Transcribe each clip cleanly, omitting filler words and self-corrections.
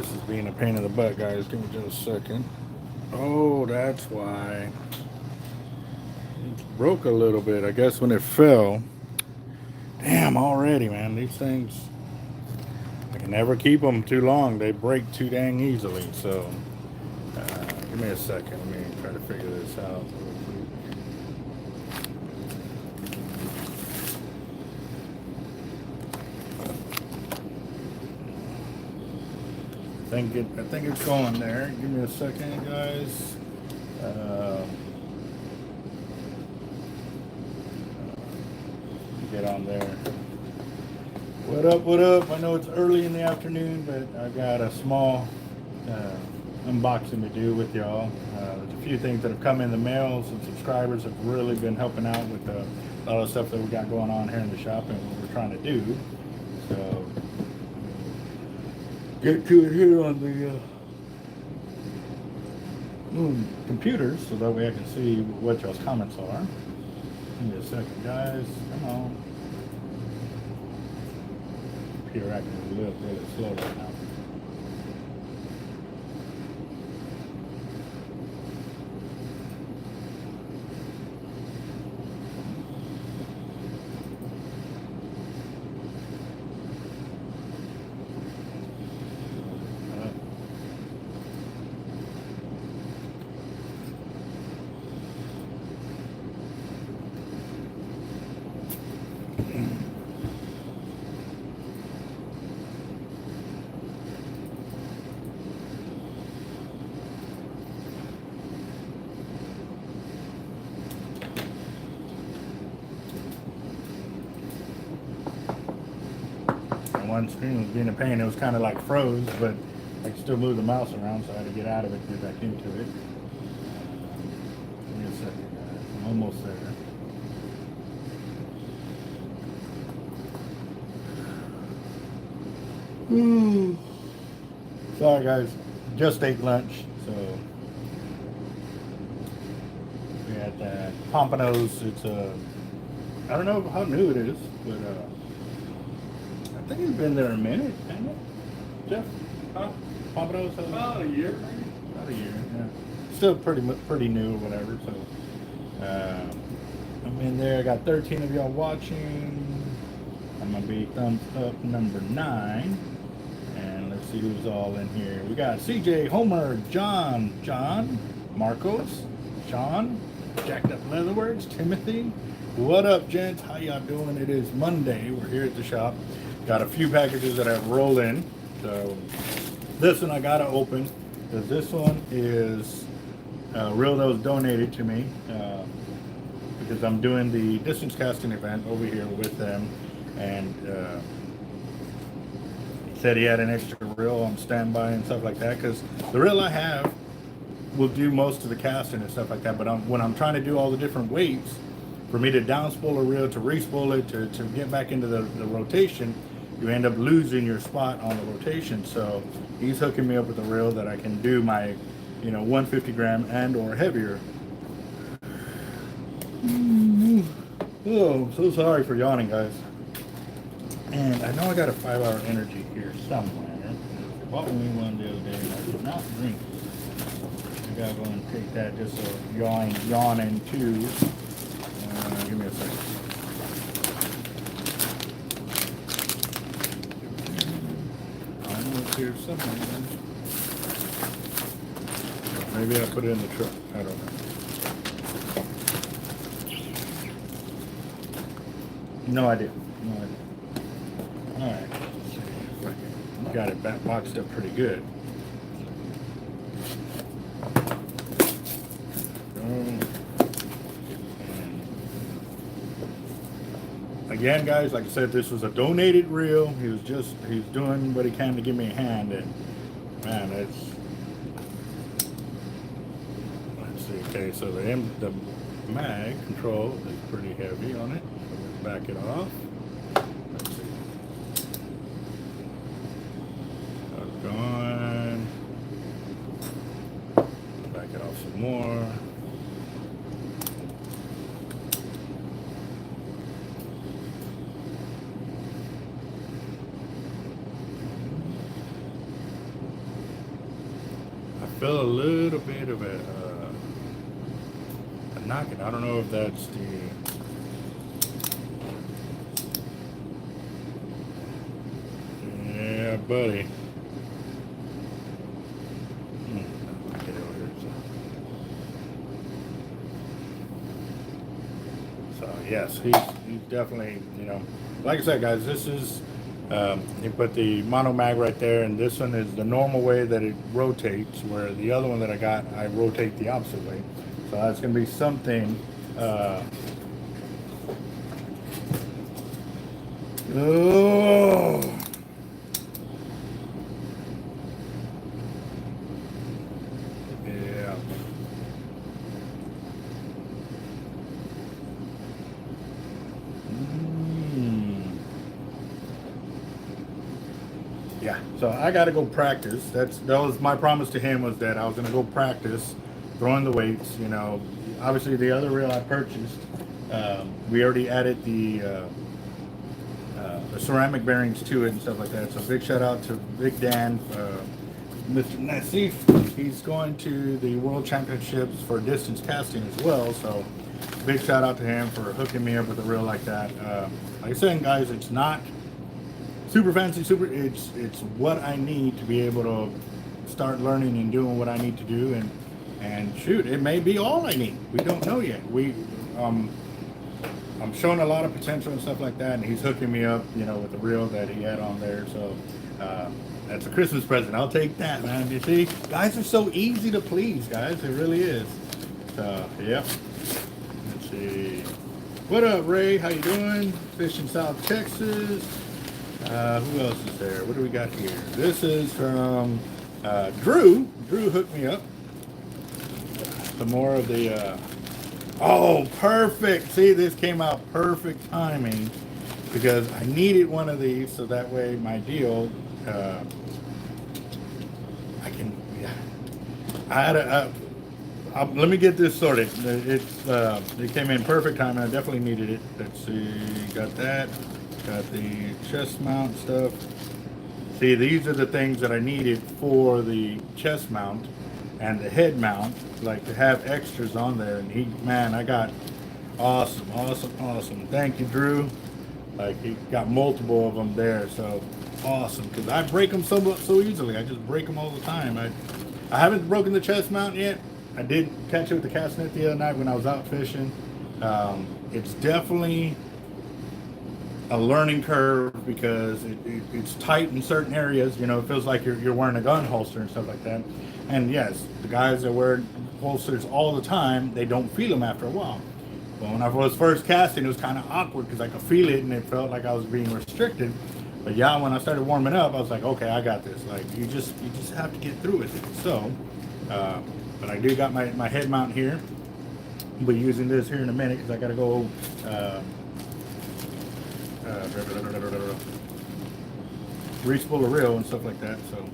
this is being a pain in the butt, guys. Give me just a second. Oh, that's why. It broke a little bit, I guess, when it fell. Damn, already, man. These things, I can never keep them too long. They break too dang easily. So, give me a second. Let me try to figure this out. I think it's going there. Give me a second, guys. Get on there. What up? What up? I know it's early in the afternoon, but I got a small unboxing to do with y'all. There's a few things that have come in the mail. Some subscribers have really been helping out with a lot of stuff that we got going on here in the shop and what we're trying to do. So get to it here on the computer so that way I can see what y'all's comments are. Give me a second, guys. Come on. Computer acting a little really slow right now. One screen was being a pain. It was kind of like froze, but I could still move the mouse around, so I had to get out of it and get back into it. Give me a second, guys. I'm almost there. Sorry, guys. Just ate lunch, so we had that Pompanos. It's I don't know how new it is, but I think it's been there a minute, hasn't it? Jeff? Huh? Pompanos? About a year, maybe. About a year, yeah. Still pretty new or whatever, so. I'm in there. I got 13 of y'all watching. I'm going to be thumbs up number 9. And let's see who's all in here. We got CJ, Homer, John, Marcos, Sean, Jacked Up Leatherworks, Timothy. What up, gents? How y'all doing? It is Monday. We're here at the shop. Got a few packages that I've rolled in. So this one I gotta open because this one is a reel that was donated to me because I'm doing the distance casting event over here with them, and he said he had an extra reel on standby and stuff like that because the reel I have will do most of the casting and stuff like that. But when I'm trying to do all the different weights, for me to downspool a reel, to re-spool it, to get back into the rotation, you end up losing your spot on the rotation. So he's hooking me up with a reel that I can do my, 150 gram and or heavier. Oh, I'm so sorry for yawning, guys. And I know I got a 5-hour energy here somewhere. I bought me one the other day and I did not drink it. I gotta go and take that just so yawning too. Give me a second. Almost here somewhere. Maybe I put it in the truck. I don't know. No idea. All right. Got it back boxed up pretty good. Again, guys, like I said, this was a donated reel. He's doing what he can to give me a hand, and man, let's see. Okay, so the mag control is pretty heavy on it. So let's back it off. Let's see. That's gone. Back it off some more. feel a little bit of a knocking. I don't know if that's the... Yeah, buddy. Get over here. So yes, he's definitely, you know, like I said, guys, this is you put the mono mag right there, and this one is the normal way that it rotates, where the other one that I got, I rotate the opposite way. So that's going to be something oh, yeah. Yeah, so I got to go practice. That was my promise to him, was that I was going to go practice throwing the weights. You know, obviously the other reel I purchased, we already added the ceramic bearings to it and stuff like that. So big shout out to Big Dan, Mr. Nassif. He's going to the World Championships for distance casting as well. So big shout out to him for hooking me up with a reel like that. Like I said, guys, it's not super fancy, it's what I need to be able to start learning and doing what I need to do, and shoot, it may be all I need. We don't know yet. I'm showing a lot of potential and stuff like that, and he's hooking me up, you know, with the reel that he had on there. So that's a Christmas present. I'll take that, man. You see, guys are so easy to please, guys. It really is. So yeah. Let's see. What up, Ray? How you doing? Fishing South Texas. Who else is there? What do we got here? This is from Drew. Drew hooked me up. Some more of the... oh, perfect. See, this came out perfect timing, because I needed one of these, so that way my deal, I can... Yeah. I had let me get this sorted. It came in perfect time, and I definitely needed it. Let's see. Got that. Got the chest mount stuff. See, these are the things that I needed for the chest mount and the head mount, like to have extras on there. And man, I got awesome. Thank you, Drew. Like, he got multiple of them there, so awesome. Because I break them so easily. I just break them all the time. I haven't broken the chest mount yet. I did catch it with the cast net the other night when I was out fishing. It's definitely a learning curve, because it's tight in certain areas. You know, it feels like you're wearing a gun holster and stuff like that. And yes, the guys that wear holsters all the time, they don't feel them after a while. But when I was first casting, it was kind of awkward, because I could feel it and it felt like I was being restricted. But yeah, when I started warming up, I was like, okay, I got this. Like, you just have to get through with it. So, but I do got my head mount here. I'll be using this here in a minute, because I got to go re-spool a reel and stuff like that. So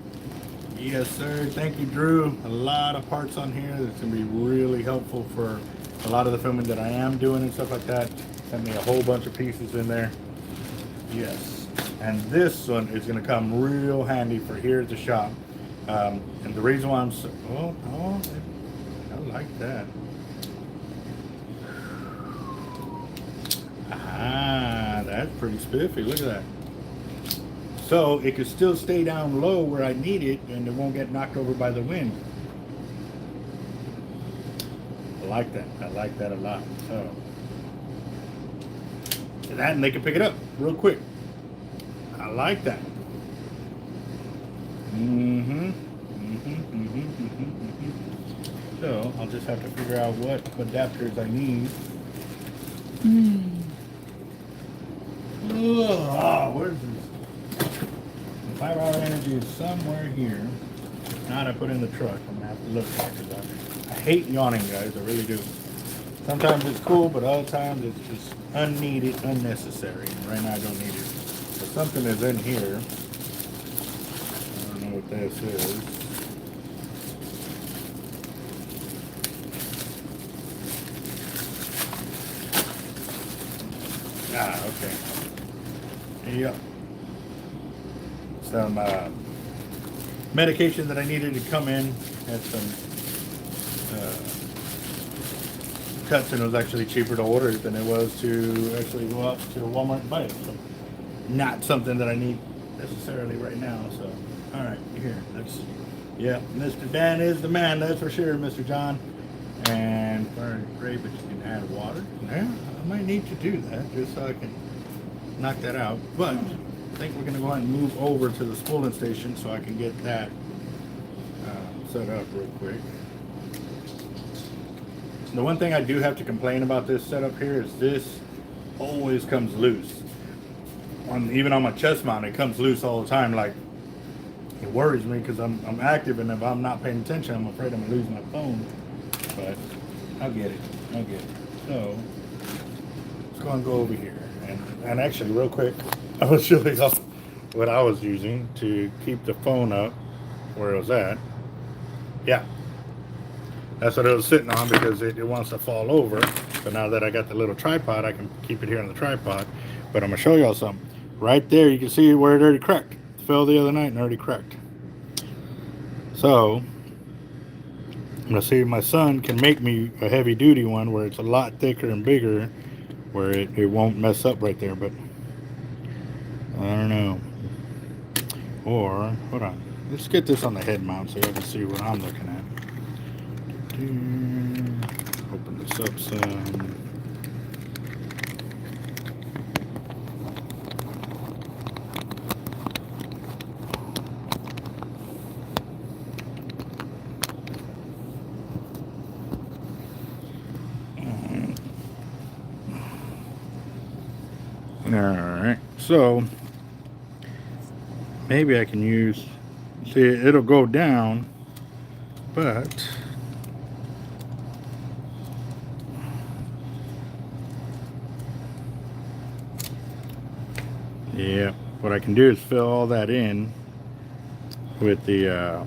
yes, sir. Thank you, Drew. A lot of parts on here that's gonna be really helpful for a lot of the filming that I am doing and stuff like that. Sent me a whole bunch of pieces in there. Yes, and this one is gonna come real handy for here at the shop. And the reason why I'm so I like that. Ah, that's pretty spiffy. Look at that. So it could still stay down low where I need it, and it won't get knocked over by the wind. I like that. I like that a lot. So that, and they can pick it up real quick. I like that. So I'll just have to figure out what adapters I need. Oh, where's this? 5-hour energy is somewhere here. Not I put in the truck. I'm gonna have to look at it, because I hate yawning, guys. I really do. Sometimes it's cool, but other times it's just unneeded, unnecessary. Right now I don't need it. But something is in here. I don't know what this is. Ah, okay. Yep. Some medication that I needed to come in. Had some cuts, and it was actually cheaper to order it than it was to actually go out to Walmart and buy it. So not something that I need necessarily right now. So all right, here, that's, yeah, Mr. Dan is the man, that's for sure, Mr. John. And great, but you can add water. Yeah, I might need to do that just so I can knock that out. But I think we're gonna go ahead and move over to the spooling station so I can get that set up real quick. The one thing I do have to complain about this setup here is this always comes loose. Even on my chest mount, it comes loose all the time. Like, it worries me because I'm active, and if I'm not paying attention, I'm afraid I'm gonna lose my phone. But I'll get it. I'll get it. So let's go and go over here. And actually, real quick, I was showing off what I was using to keep the phone up where it was at. Yeah. That's what it was sitting on because it wants to fall over. But now that I got the little tripod, I can keep it here on the tripod. But I'm going to show y'all something. Right there, you can see where it already cracked. It fell the other night and already cracked. So, I'm going to see if my son can make me a heavy duty one where it's a lot thicker and bigger, where it won't mess up right there. But, I don't know. Or, hold on. Let's get this on the head mount so you can see what I'm looking at. Open this up some. Alright, so maybe I can use, see, it'll go down, but yeah, what I can do is fill all that in with the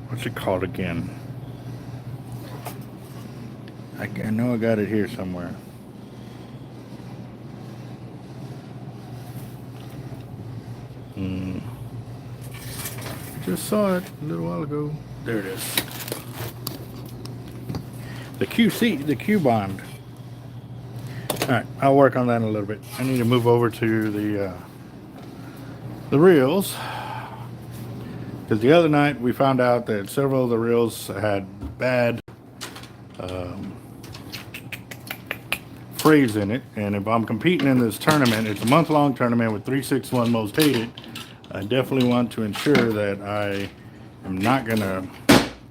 what's it called again? I know I got it here somewhere. Just saw it a little while ago. There it is. The QC, the Q bond. Alright, I'll work on that in a little bit. I need to move over to the reels. Because the other night we found out that several of the reels had bad frays in it. And if I'm competing in this tournament, it's a month-long tournament with 361 most hated. I definitely want to ensure that I am not going to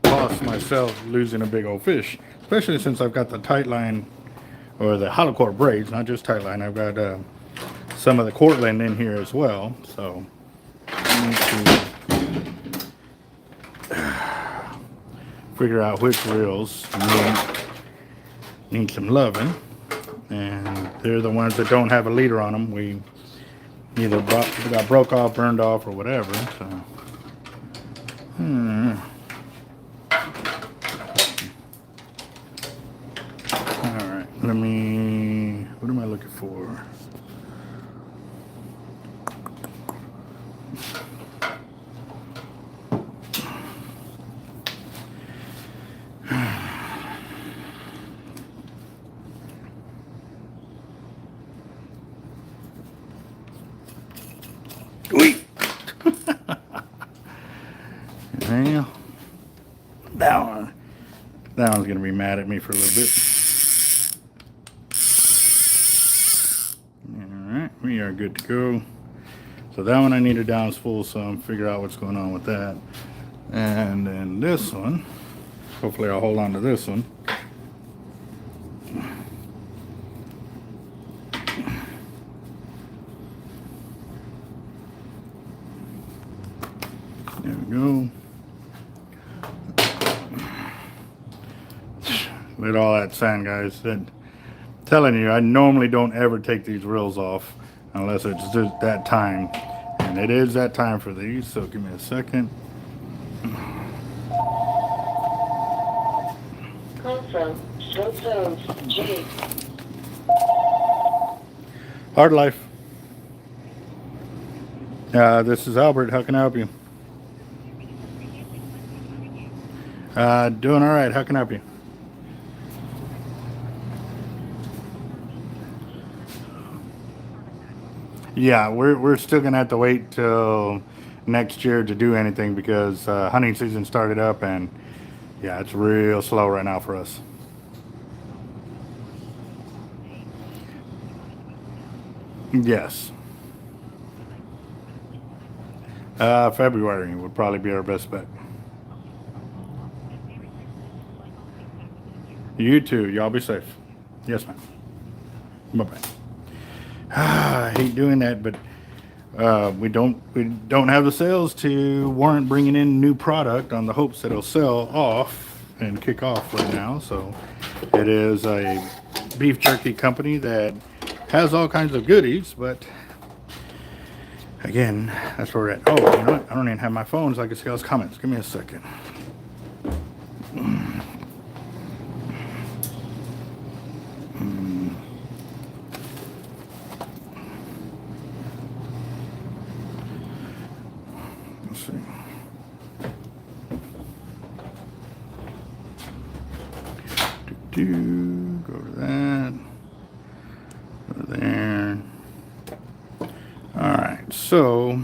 cost myself losing a big old fish. Especially since I've got the tight line, or the hollow core braids, not just tight line. I've got some of the Cortland in here as well. So I need to figure out which reels need some loving. And they're the ones that don't have a leader on them. We either got broke off, burned off, or whatever. So, all right. Let me. What am I looking for? Well, that one's gonna be mad at me for a little bit. All right, we are good to go. So that one I need to down spool some, figure out what's going on with that. And then this one, hopefully I'll hold on to this one. There we go. With all that sand, guys, I'm telling you, I normally don't ever take these reels off unless it's just that time, and it is that time for these. So give me a second. Call from Scope Zones G. Hard life. This is Albert. How can I help you? Doing all right. How can I help you? Yeah, we're still gonna have to wait till next year to do anything because hunting season started up, and yeah, it's real slow right now for us. Yes. February would probably be our best bet. You too. Y'all be safe. Yes, ma'am. Bye bye. I hate doing that, but we don't have the sales to warrant bringing in new product on the hopes that it'll sell off and kick off right now. So it is a beef jerky company that has all kinds of goodies, but again, that's where we're at. Oh, you know what? I don't even have my phone so I can see all those comments. Give me a second. Let's see. Go to that. Go to there. Alright, so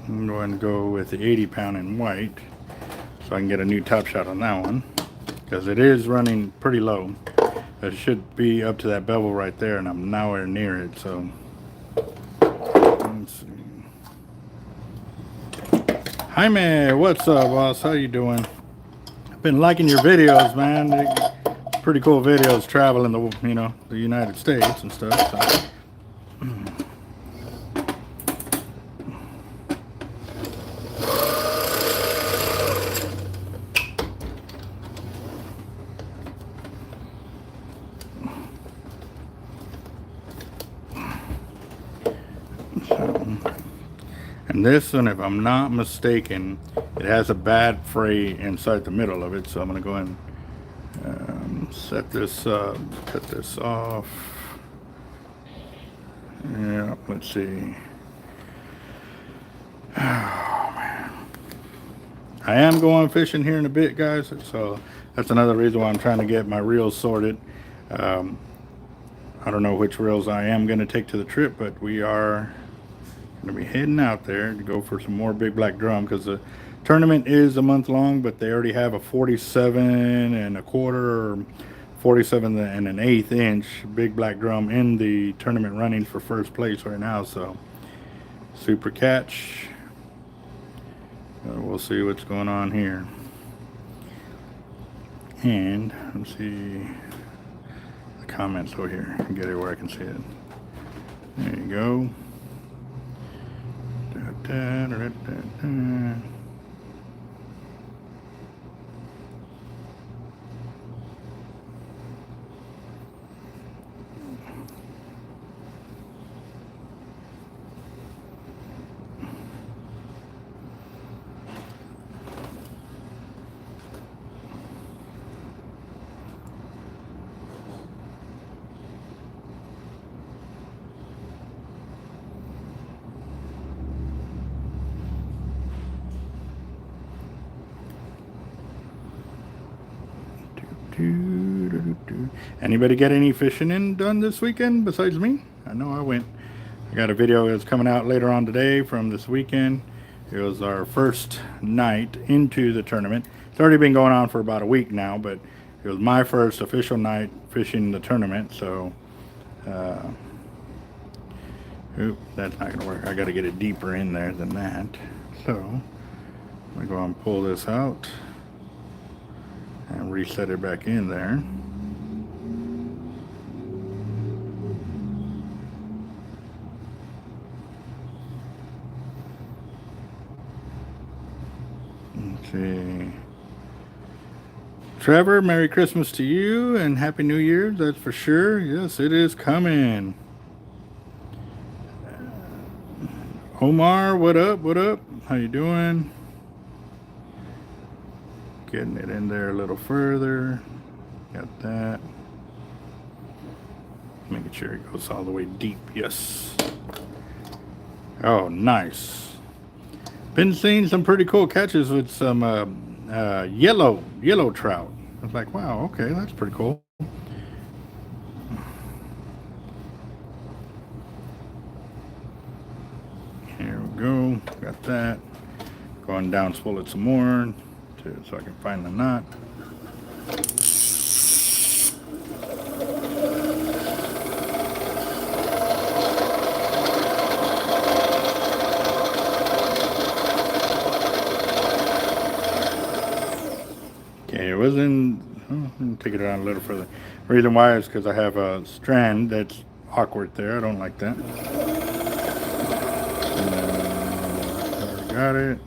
I'm going to go with the 80 pound in white so I can get a new top shot on that one because it is running pretty low. It should be up to that bevel right there, and I'm nowhere near it. So let's see. Jaime, what's up, boss? How you doing? I've been liking your videos, man. They're pretty cool videos traveling the United States and stuff. So. And this one, if I'm not mistaken, it has a bad fray inside the middle of it. So I'm going to go ahead and set this up, cut this off. Yeah, let's see. Oh, man. I am going fishing here in a bit, guys. So that's another reason why I'm trying to get my reels sorted. I don't know which reels I am going to take to the trip, but we are going to be heading out there to go for some more big black drum because the tournament is a month long, but they already have a 47 and a quarter or 47 and an eighth inch big black drum in the tournament running for first place right now. So super catch. We'll see what's going on here. And let's see the comments over here. Get it where I can see it. There you go. Anybody get any fishing in done this weekend besides me? I know I went. I got a video that's coming out later on today from this weekend. It was our first night into the tournament. It's already been going on for about a week now, but it was my first official night fishing the tournament. So, that's not gonna work. I got to get it deeper in there than that. So, I'm gonna go and pull this out and reset it back in there. Let's see. Trevor, Merry Christmas to you and Happy New Year, that's for sure. Yes, it is coming. Omar, what up? What up? How you doing? Getting it in there a little further. Got that. Making sure it goes all the way deep. Yes. Oh, nice. Been seeing some pretty cool catches with some yellow trout. I was like, wow, okay, that's pretty cool. Here we go. Got that. Going down, spool it some more so I can find the knot. Okay, it wasn't. Oh, let me take it around a little further. Reason why is because I have a strand that's awkward there. I don't like that. Got it.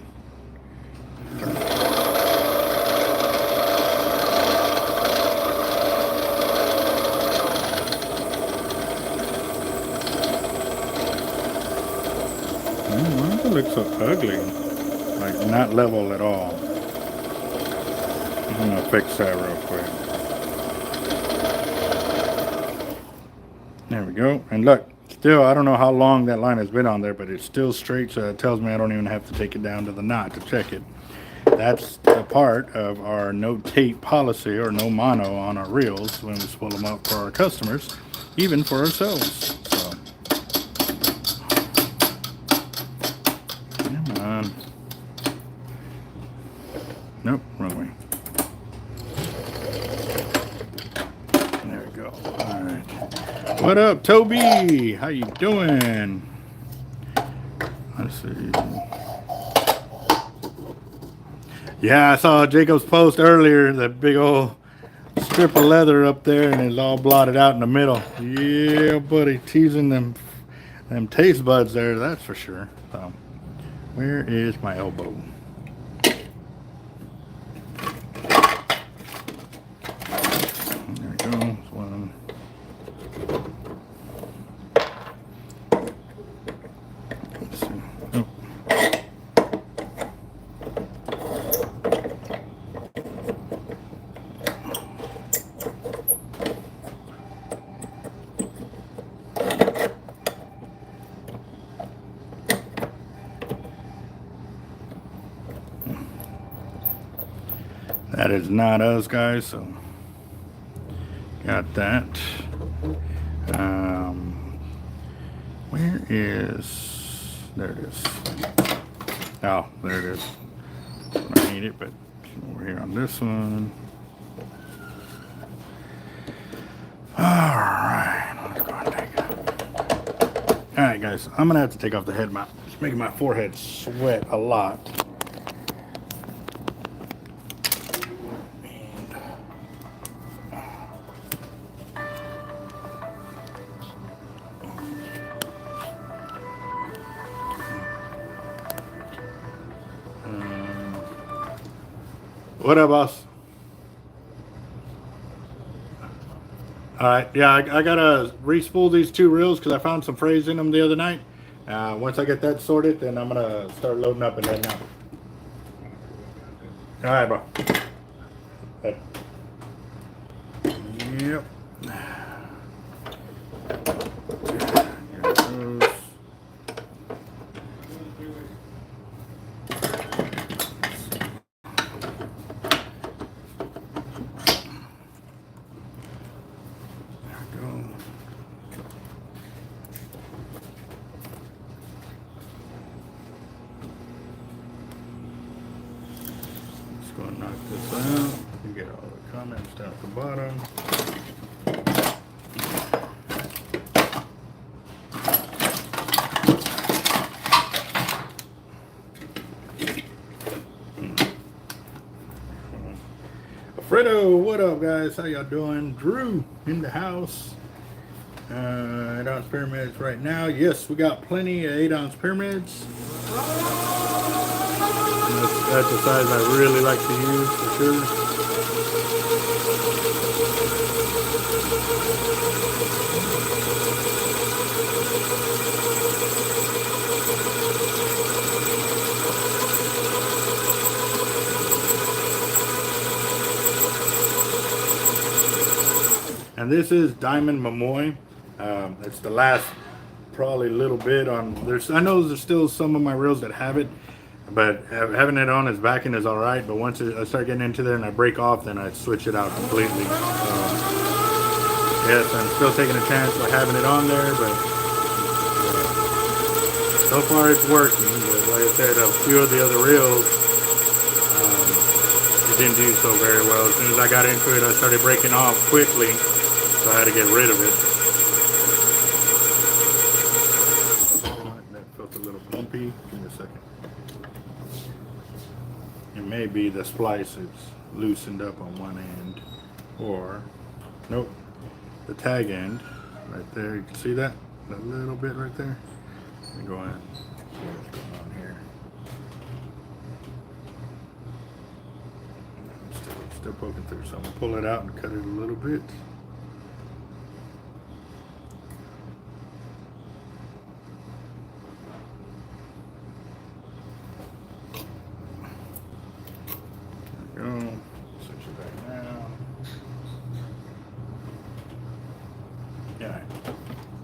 Why does it look so ugly? Like not level at all. I'm gonna fix that real quick. There we go. And look, still, I don't know how long that line has been on there, but it's still straight, so it tells me I don't even have to take it down to the knot to check it. That's a part of our no tape policy, or no mono on our reels when we spool them up for our customers, even for ourselves. So, come on. Nope, wrong way. There we go. All right. What up, Toby? How you doing? Let's see. Yeah, I saw Jacob's post earlier, that big old strip of leather up there, and it's all blotted out in the middle. Yeah, buddy, teasing them taste buds there, that's for sure. So, where is my elbow? There we go. That's one. Let's see. Oh. That is not us, guys, so got that. Where is, there it is. Oh, there it is. I need it, but over here on this one. All right, let's go and take it. All right, guys, I'm gonna have to take off the head mount. It's making my forehead sweat a lot. What up, boss? All right, yeah, I gotta re-spool these two reels because I found some frays in them the other night. Once I get that sorted, then I'm gonna start loading up and heading out. All right, bro. Hey. Yep. Here it goes. Go and knock this out. You get all the comments down at the bottom. Fredo, what up, guys? How y'all doing? Drew in the house. 8-ounce pyramids right now. Yes, we got plenty of 8-ounce pyramids. That's the size I really like to use for sure. And this is Diamond Mamoy. It's the last probably little bit on. I know there's still some of my reels that have it, But having it on as backing is all right. But once I start getting into there and I break off, then I switch it out completely. Yes, I'm still taking a chance by having it on there, but so far it's working. But like I said, a few of the other reels, it didn't do so very well. As soon as I got into it, I started breaking off quickly, so I had to get rid of it. That felt a little bumpy. Give me a second. It may be the splice is loosened up on one end, or nope, the tag end right there. You can see that a little bit right there. Let me go in. See what's going on here. Still poking through, so I'm gonna pull it out and cut it a little bit.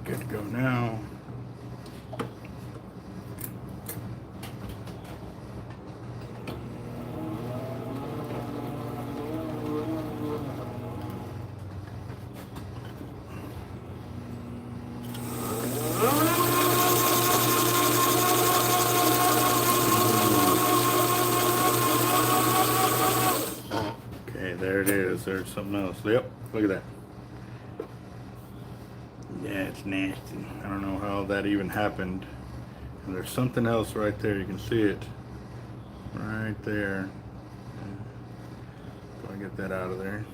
Good to go now. Okay, there it is. There's something else. Yep, look at that. Yeah, it's nasty. I don't know how that even happened. And there's something else right there. You can see it right there. Go and get that out of there.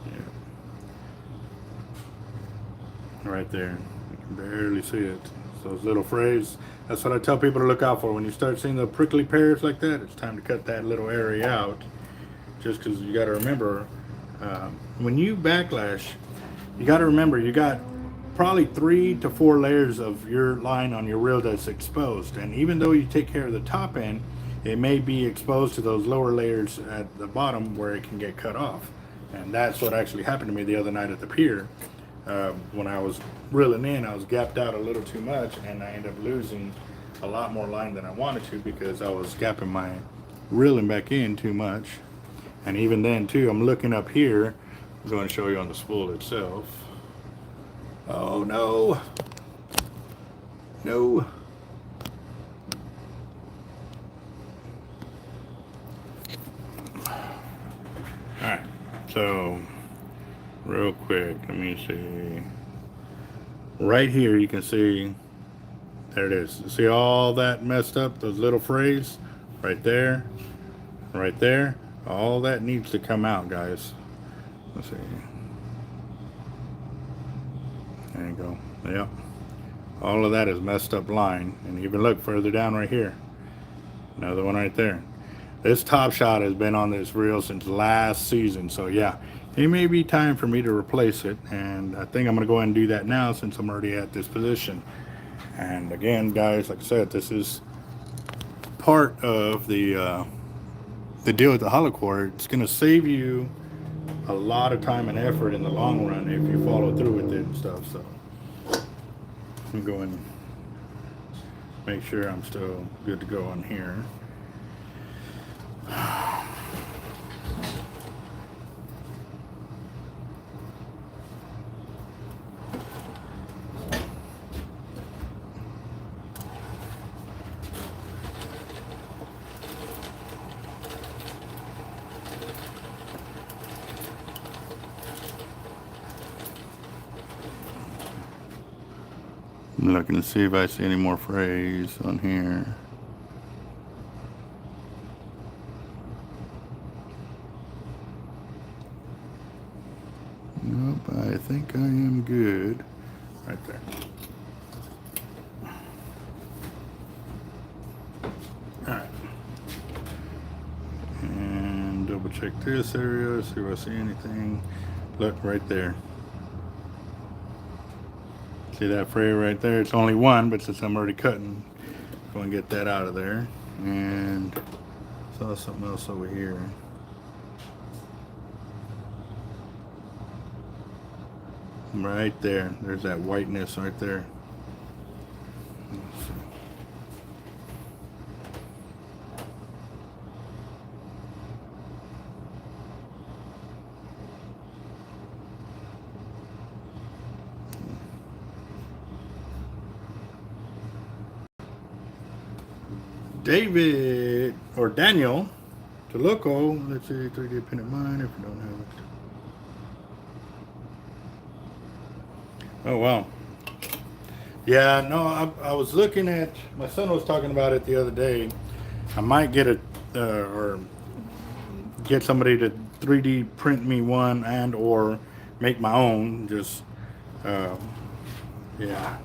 Yeah. Right there. You can barely see it. Those little frays. That's what I tell people to look out for. When you start seeing the prickly pears like that, it's time to cut that little area out. Just because you got to remember, when you backlash, you got to remember you got probably 3 to 4 layers of your line on your reel that's exposed. And even though you take care of the top end, it may be exposed to those lower layers at the bottom where it can get cut off. And that's what actually happened to me the other night at the pier. When I was reeling in, I was gapped out a little too much, and I ended up losing a lot more line than I wanted to because I was gapping my reeling back in too much. And even then too, I'm looking up here. I'm going to show you on the spool itself. Oh no, no. All right, so real quick, let me see. Right here, you can see, there it is. You see all that messed up, those little frays? Right there, right there. All that needs to come out, guys. Let's see. There you go. Yep. All of that is messed up line. And even look further down right here. Another one right there. This top shot has been on this reel since last season. So yeah, it may be time for me to replace it. And I think I'm going to go ahead and do that now since I'm already at this position. And again, guys, like I said, this is part of the deal with the hollow core. It's going to save you a lot of time and effort in the long run if you follow through with it and stuff. So I'm going to make sure I'm still good to go on here. I'm looking to see if I see any more frays on here. Nope, I think I am good. Right there. Alright. And double check this area, see if I see anything. Look right there. See that fray right there? It's only one, but since I'm already cutting, go and get that out of there. And saw something else over here. Right there. There's that whiteness right there. Let's see. David or Daniel to Loco. Let's see, 3D printed mine if you don't have it. Oh wow. Yeah, no, I was looking at, my son was talking about it the other day. I might get a or get somebody to 3D print me one and or make my own. Just yeah. Yeah,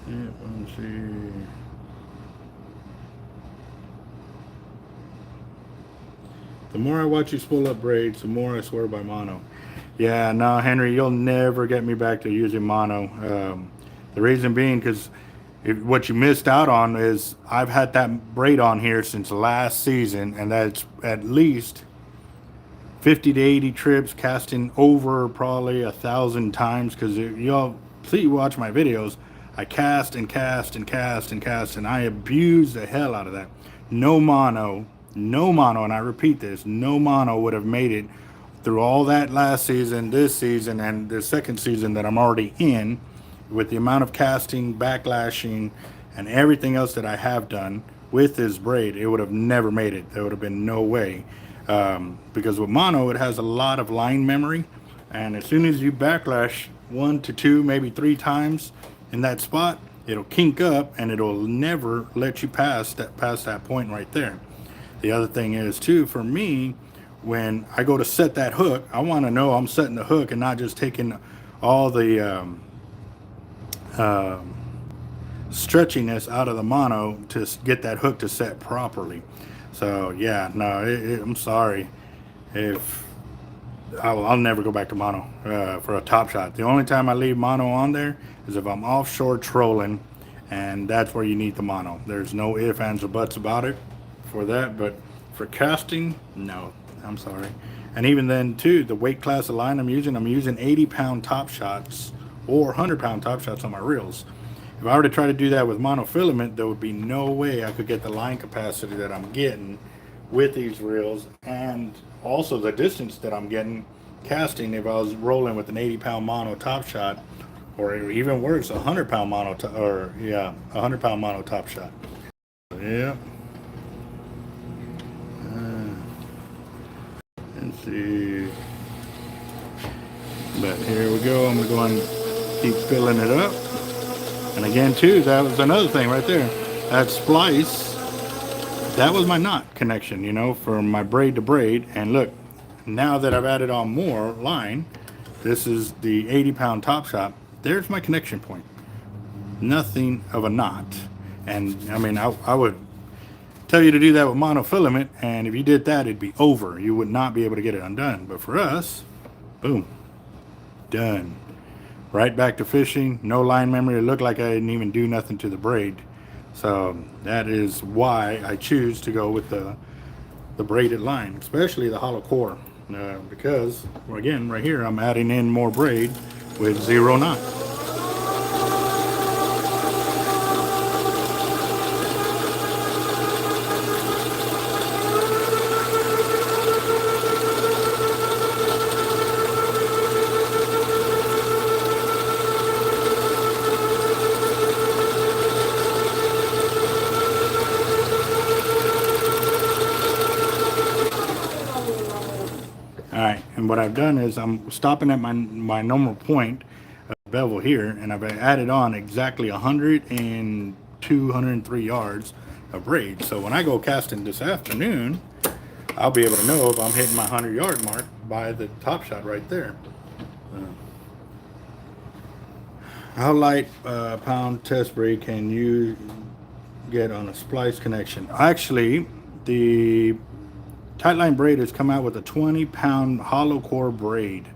let's see. The more I watch you spool up braids, the more I swear by mono. Yeah, no, Henry, you'll never get me back to using mono. The reason being, because what you missed out on is I've had that braid on here since last season, and that's at least 50 to 80 trips, casting over probably 1,000 times. Because y'all see, you watch my videos, I cast and cast and cast and cast, and I abuse the hell out of that. No mono, and I repeat this, no mono would have made it through all that last season, this season, and the second season that I'm already in, with the amount of casting, backlashing, and everything else that I have done with this braid. It would have never made it. There would have been no way. Because with mono, it has a lot of line memory, and as soon as you backlash 1 to 2, maybe 3 times in that spot, it'll kink up and it'll never let you pass that point right there. The other thing is too, for me, when I go to set that hook, I want to know I'm setting the hook and not just taking all the stretchiness out of the mono to get that hook to set properly. So yeah, no, I'm sorry if I'll never go back to mono for a top shot. The only time I leave mono on there is if I'm offshore trolling, and that's where you need the mono. There's no ifs, ands, or buts about it for that. But for casting, no, I'm sorry. And even then too, the weight class of line I'm using 80-pound top shots or 100-pound top shots on my reels. If I were to try to do that with monofilament, there would be no way I could get the line capacity that I'm getting with these reels, and also the distance that I'm getting casting if I was rolling with an 80-pound mono top shot, or even worse, a 100-pound mono, 100-pound mono top shot. Yeah. Let's see. But here we go. I'm going to keep filling it up. And again, too, that was another thing right there. That splice, that was my knot connection, you know, from my braid to braid. And look, now that I've added on more line, this is the 80-pound top shot. There's my connection point. Nothing of a knot. And I mean, I would tell you to do that with monofilament, and if you did that, it'd be over. You would not be able to get it undone. But for us, boom, done. Right back to fishing. No line memory. It looked like I didn't even do nothing to the braid. So that is why I choose to go with the braided line, especially the hollow core, because again, right here, I'm adding in more braid with 0 knot. And what I've done is I'm stopping at my normal point bevel here, and I've added on exactly 102, 103 yards of braid. So when I go casting this afternoon, I'll be able to know if I'm hitting my 100-yard mark by the top shot right there. How light pound test braid can you get on a splice connection? Actually, the Tightline Braid has come out with a 20-pound hollow core braid.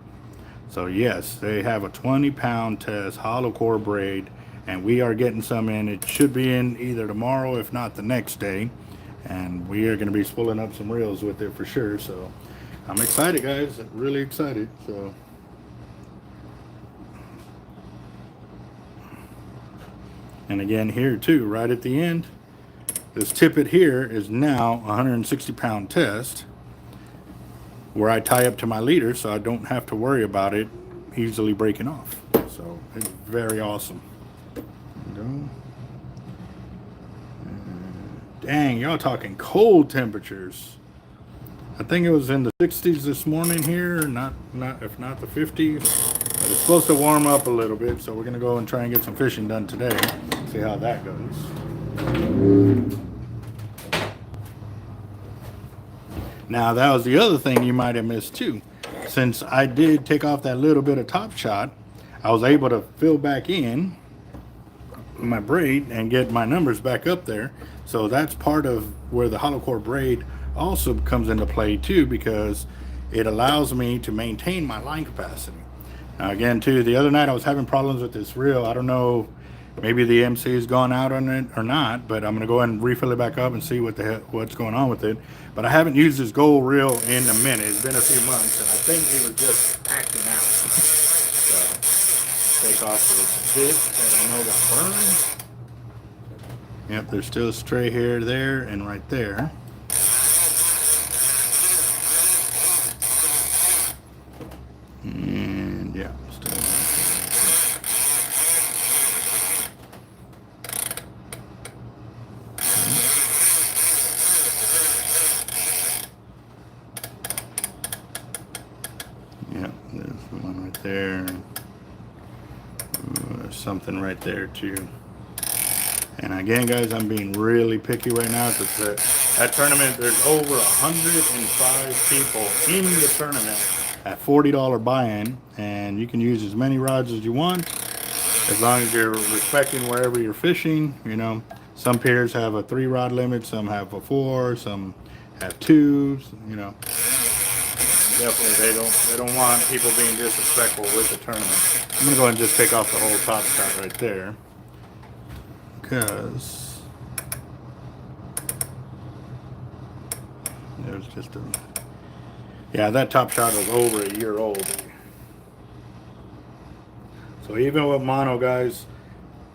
So yes, they have a 20-pound test hollow core braid, and we are getting some in. It should be in either tomorrow, if not the next day, and we are going to be spooling up some reels with it for sure. So I'm excited, guys. Really excited. So, and again here too, right at the end, this tippet here is now a 160-pound test where I tie up to my leader, so I don't have to worry about it easily breaking off. So it's very awesome. Dang, y'all talking cold temperatures. I think it was in the 60s this morning here, not if not the 50s. But it's supposed to warm up a little bit, so we're gonna go and try and get some fishing done today. See how that goes. Now that was the other thing you might have missed too. Since I did take off that little bit of top shot, I was able to fill back in my braid and get my numbers back up there. So that's part of where the hollow core braid also comes into play too, because it allows me to maintain my line capacity. Now again too, the other night I was having problems with this reel. I don't know, maybe the MC has gone out on it or not, but I'm gonna go ahead and refill it back up and see what's going on with it. But I haven't used this gold reel in a minute. It's been a few months, and I think it was just acting out. So take off the bit that I know got burned. Yep, there's still a stray hair there and right there. And yeah, still. Yep, there's one right there. Ooh, there's something right there too. And again, guys, I'm being really picky right now because that tournament, there's over 105 people in the tournament at $40 buy-in, and you can use as many rods as you want as long as you're respecting wherever you're fishing. You know, some piers have a 3-rod limit, some have a 4, some have 2. You know, definitely they don't want people being disrespectful with the tournament. I'm gonna go ahead and just take off the whole top shot right there. Because there's just a, yeah, that top shot was over a year old. So even with mono, guys,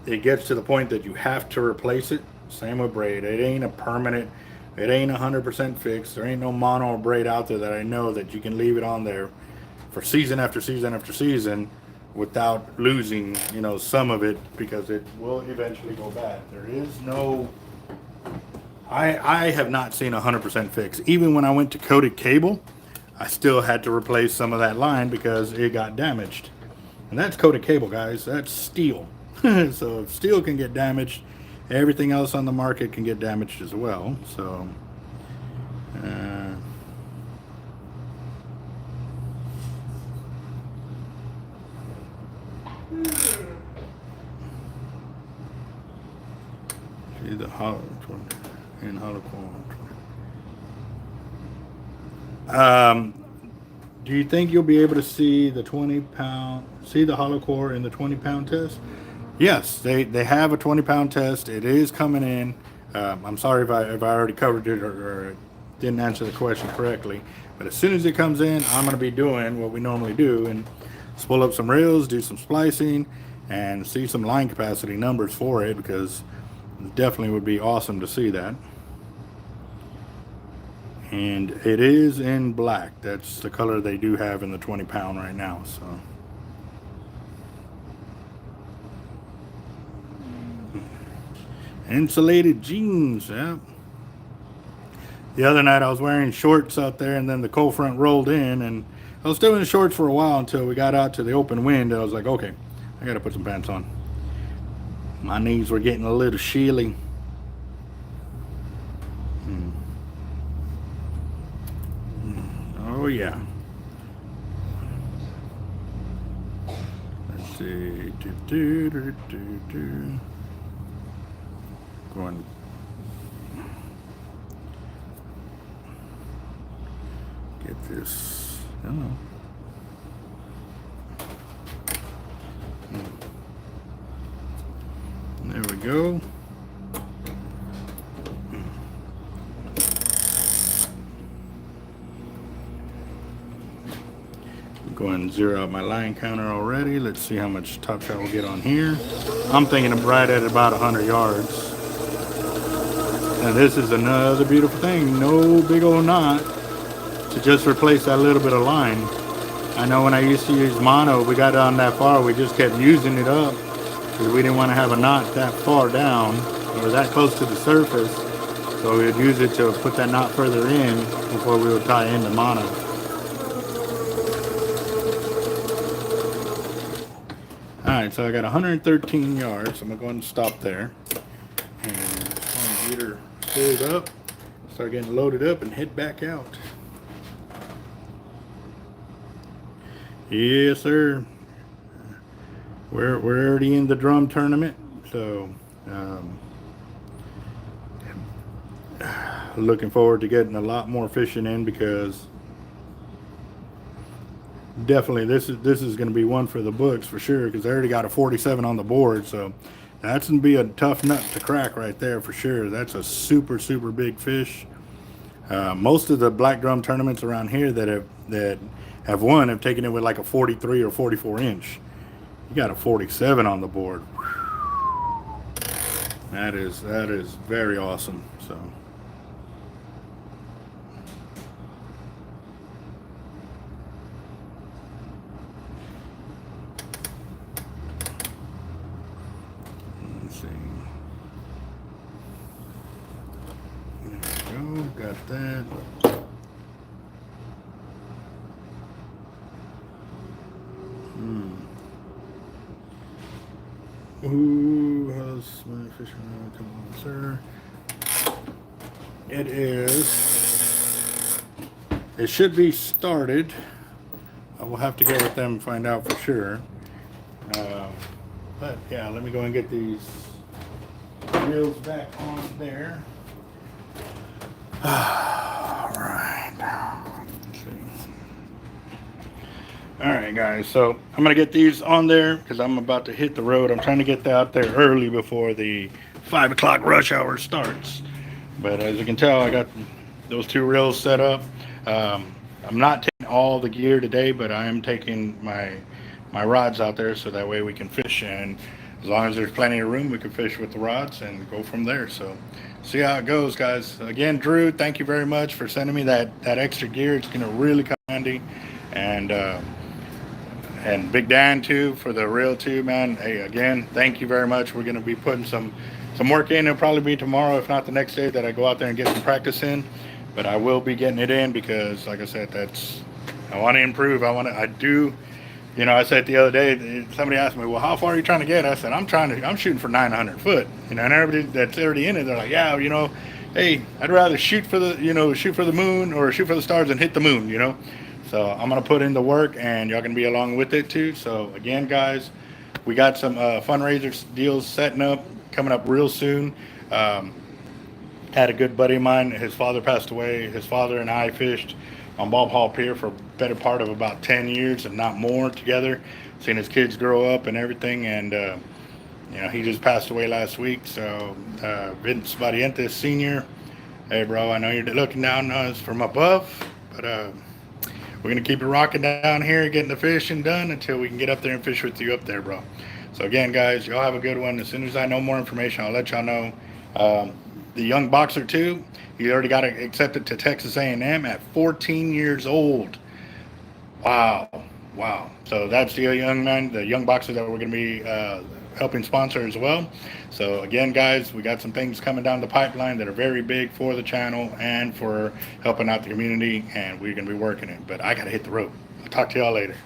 it gets to the point that you have to replace it. Same with braid. It ain't a permanent, it ain't 100% fixed. There ain't no mono or braid out there that I know that you can leave it on there for season after season after season without losing, you know, some of it, because it will eventually go bad. There is no, I have not seen 100% fix. Even when I went to coated cable, I still had to replace some of that line because it got damaged. And that's coated cable, guys. That's steel. So if steel can get damaged, everything else on the market can get damaged as well. So see the hollow in hollow core. Do you think you'll be able to see the 20-pound, see the hollow core in the 20-pound test? Yes, they have a 20-pound test. It is coming in. I'm sorry if I already covered it or didn't answer the question correctly. But as soon as it comes in, I'm going to be doing what we normally do and spool up some reels, do some splicing, and see some line capacity numbers for it, because it definitely would be awesome to see that. And it is in black. That's the color they do have in the 20-pound right now. So insulated jeans. Yeah. The other night I was wearing shorts out there, and then the cold front rolled in, and I was still in shorts for a while until we got out to the open wind. I was like, okay, I gotta put some pants on. My knees were getting a little chilly. Oh yeah. Let's see. Going. Get this. Oh. There we go. Go ahead and zero out my line counter already. Let's see how much top shot we'll get on here. I'm thinking I'm right at about 100 yards. And this is another beautiful thing. No big old knot to just replace that little bit of line. I know when I used to use mono, we got down that far, we just kept using it up because we didn't want to have a knot that far down or that close to the surface. So we would use it to put that knot further in before we would tie into mono. Alright, so I got 113 yards. I'm going to go ahead and stop there. And just get her filled up, start getting loaded up, and head back out. Yes, sir. We're already in the drum tournament, so looking forward to getting a lot more fishing in, because definitely this is going to be one for the books for sure, because I already got a 47 on the board, so that's going to be a tough nut to crack right there for sure. That's a super big fish. Most of the black drum tournaments around here that have won have taken it with like a 43 or 44 inch. You got a 47 on the board. That is very awesome. So let's see. There we go. Got that. Ooh, how's my fishing? Come on, sir. It should be started. I will have to go with them and find out for sure. But yeah, let me go and get these reels back on there. All right. Let's see. All right, guys. So I'm gonna get these on there because I'm about to hit the road. I'm trying to get that out there early before the 5 o'clock rush hour starts. But as you can tell, I got those two reels set up. I'm not taking all the gear today, but I am taking my rods out there so that way we can fish. And as long as there's plenty of room, we can fish with the rods and go from there. So see how it goes, guys. Again, Drew, thank you very much for sending me that extra gear. It's gonna really come handy. And Big Dan too for the reel too, man. Hey, again, thank you very much. We're gonna be putting some work in. It'll probably be tomorrow, if not the next day, that I go out there and get some practice in. But I will be getting it in because, like I said, I want to improve. I do. You know, I said the other day, somebody asked me, well, how far are you trying to get? I said, I'm shooting for 900 foot. You know, and everybody that's already in it, they're like, yeah, you know, hey, I'd rather shoot for the moon or shoot for the stars and hit the moon, you know. So I'm going to put in the work, and y'all going to be along with it too. So again, guys, we got some fundraiser deals setting up, coming up real soon. Had a good buddy of mine, his father passed away. His father and I fished on Bob Hall Pier for a better part of about 10 years, if not more, together. Seen his kids grow up and everything, and you know, he just passed away last week. So Vince Valientes Sr., hey bro, I know you're looking down on us from above, but we're going to keep it rocking down here, getting the fishing done until we can get up there and fish with you up there, bro. So again, guys, y'all have a good one. As soon as I know more information, I'll let y'all know. The young boxer too, he already got accepted to Texas A&M at 14 years old. Wow. So that's the young man, the young boxer that we're going to be helping sponsor as well. So again, guys, we got some things coming down the pipeline that are very big for the channel and for helping out the community, and we're going to be working it. But I got to hit the road. I'll talk to y'all later.